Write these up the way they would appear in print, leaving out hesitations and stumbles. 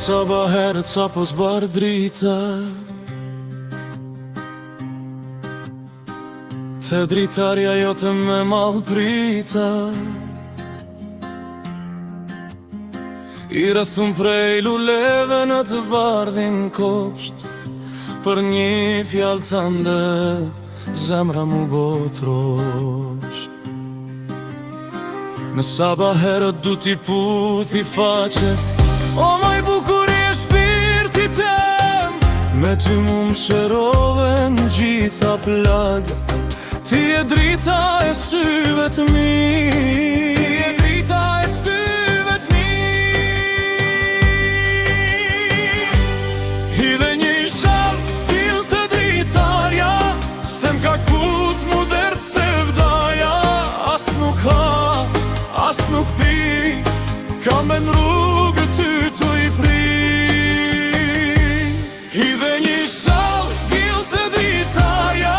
sa baherët sa po zbar drita, te dritarja jote me malprita. I rrethum prej luleve në të bardhin kopsht, për një fjallë tënde zemra mu botrosh. Në sa baherët du t'i puthi faqet, o maj bukuri e shpirti tem, me ty mu më shërove në gjitha plaga, ti e drita e syve të mi. As nuk pi, kam e në rrugë ty të i pri. Hidhe një shal, gil të dritarja,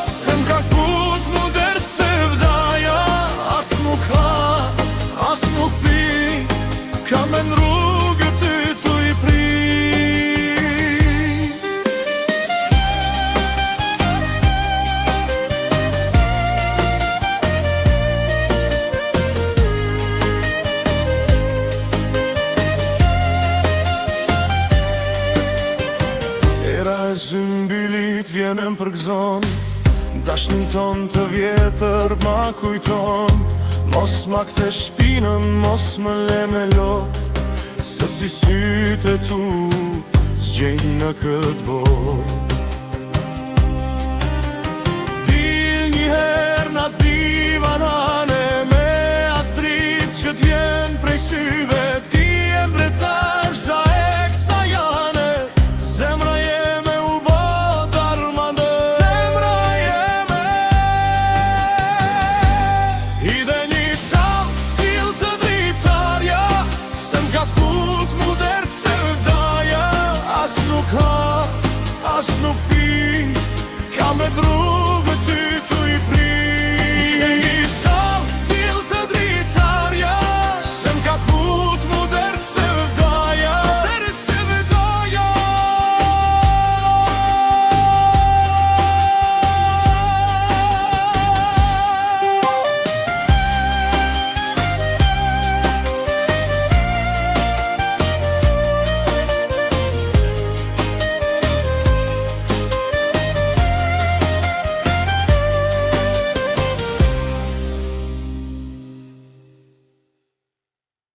se m'ka kut mu dertë se vdaja. As nuk ha, as nuk pi, kam e në rrugë ty të i pri. Zymbylit vjenën për gëzon, dashnin ton të vjetër ma kujton. Mos ma kthe shpinën, mos më le me lot, se si sytë e tu zgjejnë në këtë bot. Dil njëherë na divanane, me atë dritë që t'vjen prej syve. Ti e mbretar zha e kësa jane, zemra as nuk pi, kam e dru.